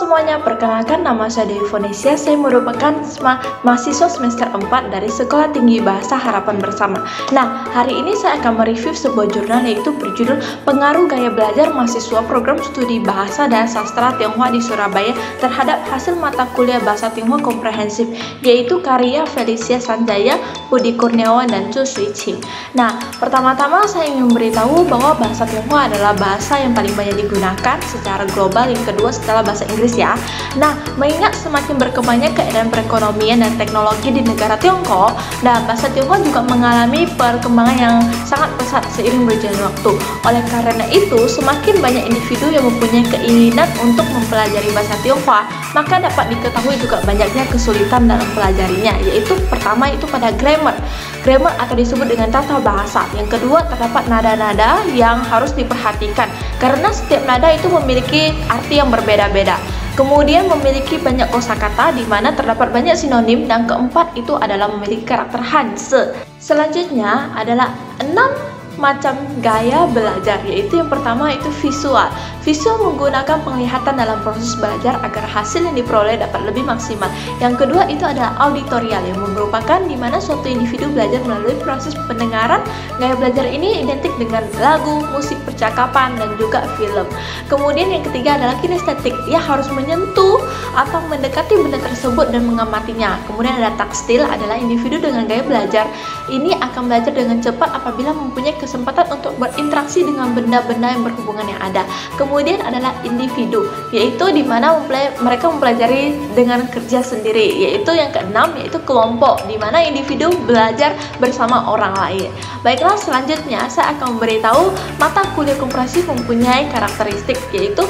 semuanya, perkenalkan nama saya Dewi Fonesia. Saya merupakan mahasiswa semester 4 dari Sekolah Tinggi Bahasa Harapan Bersama. Nah, hari ini saya akan mereview sebuah jurnal yaitu berjudul Pengaruh Gaya Belajar Mahasiswa Program Studi Bahasa dan Sastra Tionghoa di Surabaya terhadap hasil mata kuliah Bahasa Tionghoa Komprehensif, yaitu karya Felicia Sanjaya, Budi Kurniawan, dan Chu Shui-ching. Nah, pertama-tama saya ingin memberitahu bahwa bahasa Tionghoa adalah bahasa yang paling banyak digunakan secara global, yang kedua setelah bahasa Inggris ya. Nah, mengingat semakin berkembangnya keadaan perekonomian dan teknologi di negara Tiongkok, dan bahasa Tionghoa juga mengalami perkembangan yang sangat pesat seiring berjalannya waktu. Oleh karena itu, semakin banyak individu yang mempunyai keinginan untuk mempelajari bahasa Tionghoa, maka dapat diketahui juga banyaknya kesulitan dalam pelajarinya, yaitu pertama itu pada grammar atau disebut dengan tata bahasa. Yang kedua, terdapat nada-nada yang harus diperhatikan karena setiap nada itu memiliki arti yang berbeda-beda. Kemudian memiliki banyak kosakata di mana terdapat banyak sinonim, dan keempat itu adalah memiliki karakter Hanse. Selanjutnya adalah 6 macam gaya belajar, yaitu yang pertama itu visual. Visual menggunakan penglihatan dalam proses belajar agar hasil yang diperoleh dapat lebih maksimal. Yang kedua itu adalah auditorial, yang merupakan di mana suatu individu belajar melalui proses pendengaran. Gaya belajar ini identik dengan lagu, musik, percakapan, dan juga film. Kemudian yang ketiga adalah kinestetik, ia harus menyentuh atau mendekati benda tersebut dan mengamatinya. Kemudian ada takstil, adalah individu dengan gaya belajar ini akan belajar dengan cepat apabila mempunyai kesempatan untuk berinteraksi dengan benda-benda yang berhubungan yang ada. Kemudian adalah individu, yaitu di mana mereka mempelajari dengan kerja sendiri, yaitu yang keenam yaitu kelompok, di mana individu belajar bersama orang lain. Baiklah, selanjutnya saya akan memberitahu mata kuliah komprehensif mempunyai karakteristik, yaitu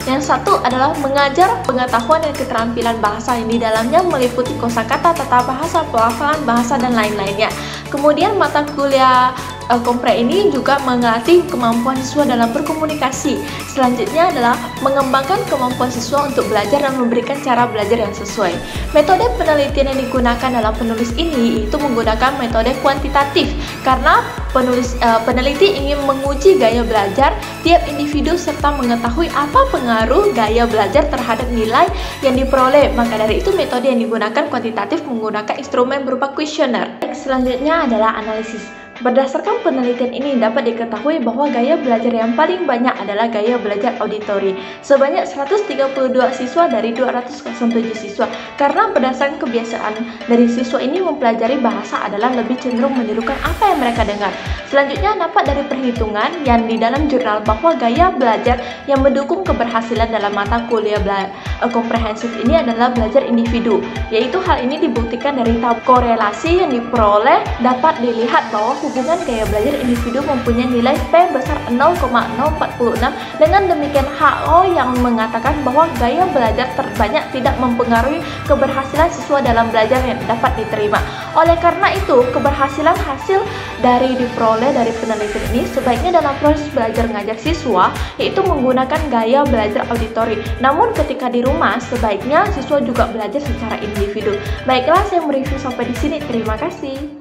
yang satu adalah mengajar pengetahuan dan keterampilan bahasa, yang di dalamnya meliputi kosakata, tata bahasa, pelafalan bahasa, dan lain-lainnya. Kemudian mata kuliah kompre ini juga melatih kemampuan siswa dalam berkomunikasi. Selanjutnya adalah mengembangkan kemampuan siswa untuk belajar dan memberikan cara belajar yang sesuai. Metode penelitian yang digunakan dalam penulis ini itu menggunakan metode kuantitatif, karena peneliti ingin menguji gaya belajar tiap individu serta mengetahui apa pengaruh gaya belajar terhadap nilai yang diperoleh. Maka dari itu metode yang digunakan kuantitatif menggunakan instrumen berupa kuesioner. Selanjutnya adalah analisis. Berdasarkan penelitian ini dapat diketahui bahwa gaya belajar yang paling banyak adalah gaya belajar auditori, sebanyak 132 siswa dari 207 siswa, karena berdasarkan kebiasaan dari siswa ini mempelajari bahasa adalah lebih cenderung menirukan apa yang mereka dengar. Selanjutnya dapat dari perhitungan yang di dalam jurnal bahwa gaya belajar yang mendukung keberhasilan dalam mata kuliah komprehensif ini adalah belajar individu, yaitu hal ini dibuktikan dari tabel korelasi yang diperoleh. Dapat dilihat bahwa hubungan gaya belajar individu mempunyai nilai P besar 0,046. Dengan demikian HO yang mengatakan bahwa gaya belajar terbanyak tidak mempengaruhi keberhasilan siswa dalam belajar yang dapat diterima. Oleh karena itu, keberhasilan hasil dari diperoleh dari penelitian ini sebaiknya dalam proses belajar mengajar siswa yaitu menggunakan gaya belajar auditori. Namun ketika di rumah sebaiknya siswa juga belajar secara individu. Baiklah, saya mereview sampai di sini. Terima kasih.